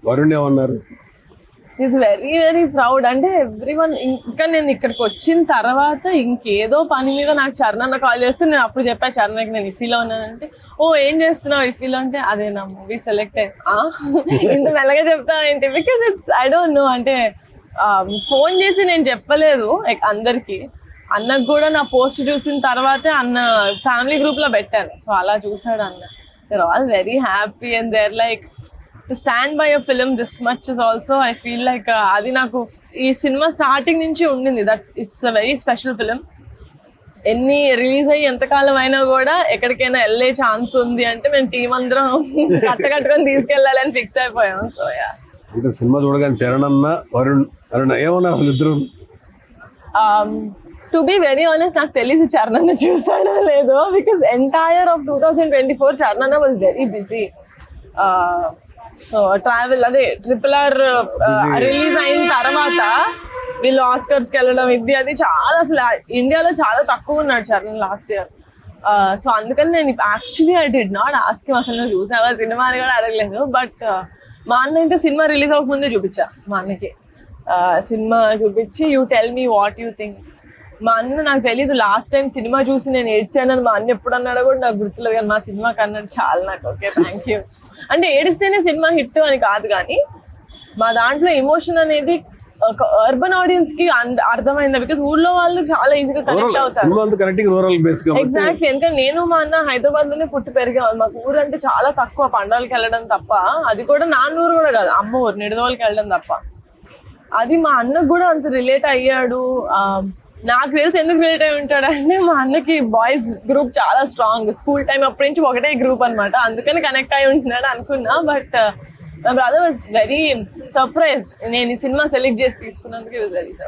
వరుణ్ ఏమన్నారు? Is very very proud. అంటే everyone, ఇంకా నేను ఇక్కడికి వచ్చిన తర్వాత ఇంకేదో పని మీద నాకు చరణ్ అన్న కాల్ చేస్తే నేను అప్పుడు చెప్పా చరణ్కి నేను ఇఫీలో ఉన్నానంటే, ఓ ఏం చేస్తున్నావు ఇఫీలో అంటే, అదే నా మూవీ సెలెక్ట్ ఇంత మెల్లగా చెప్తాను ఏంటి, because it's I don't know. అంటే ఫోన్ చేసి నేను చెప్పలేదు అందరికి. అన్నకు కూడా నా పోస్ట్ చూసిన తర్వాతే అన్న ఫ్యామిలీ గ్రూప్ లో పెట్టాను. సో అలా చూసాడు అన్న. They are all very happy and they are like to stand by a film this much is also I feel like అది నాకు ఈ సినిమా స్టార్టింగ్ నుంచి ఉండింది. That it's a very special film. ఎన్ని రిలీజ్ అయ్యి ఎంతకాలం అయినా కూడా ఎక్కడికైనా వెళ్ళే ఛాన్స్ ఉంది అంటే మేము టీం అందరం కట్టుకొని తీసుకెళ్ళాలని ఫిక్స్ అయిపోయాం. సో యా, అంటే సినిమా చూడగానే చరణ్ అన్న వరుణ్ ఏమన్నారు వాళ్ళిద్దరు? టు బి వెరీ ఆనెస్ట్ నాకు తెలిసి చరణ్ అన్న చూసాడో లేదో, బికాస్ ఎంటైర్ ఆఫ్ 2024 చరణ్ అన్న was very busy. So travel అదే RRR రిలీజ్ అయిన తర్వాత వీళ్ళు ఆస్కర్స్కి వెళ్ళడం ఇది అది చాలా, అసలు ఇండియాలో చాలా తక్కువ ఉన్నాడు చరణ్ లాస్ట్ ఇయర్. సో అందుకని నేను actually I did not ask him అసలు నువ్వు చూసావా సినిమా అని కూడా అడగలేదు. బట్ మా అన్న అయితే సినిమా రిలీజ్ అవ్వకముందే చూపించా మా అన్నకి. సినిమా చూపించి you tell me what you think. మా అన్న నాకు తెలీదు లాస్ట్ టైం సినిమా చూసి నేను ఏడ్చానని మా అన్న ఎప్పుడు అన్నాడో కూడా నాకు గుర్తులేదు, కానీ మా సినిమాకి అన్నాడు చాలా. నాకు ఓకే థ్యాంక్ యూ. అంటే ఏడిస్తేనే సినిమా హిట్ అని కాదు, కానీ మా దాంట్లో ఎమోషన్ అనేది ఒక అర్బన్ ఆడియన్స్ కి అర్థమైంది. బికాస్ ఊర్లో వాళ్ళు చాలా ఈజీగా కనెక్ట్ అవుతారు. ఎగ్జాక్ట్లీ. ఎందుకంటే నేను మా అన్న హైదరాబాద్ లోనే పుట్టి పెరిగాం. మాకు ఊరు అంటే చాలా తక్కువ, పండుగలకి వెళ్ళడం తప్ప, అది కూడా నాన్నూరు కూడా కాదు, అమ్మ ఊరు నిడదవోలకి వెళ్ళడం తప్ప. అది మా అన్నకు కూడా అంత రిలేట్ అయ్యాడు. నాకు తెలిసి ఎందుకు రిలేట్ అయి ఉంటాడంటే మా అన్నకి బాయ్స్ గ్రూప్ చాలా స్ట్రాంగ్, స్కూల్ టైం అప్పటి నుంచి ఒకటే గ్రూప్ అనమాట, అందుకని కనెక్ట్ అయి ఉంటున్నాడు అనుకున్నా. But my brother was very surprised నేను ఈ సినిమా సెలెక్ట్ చేసి తీసుకున్నందుకు. Was very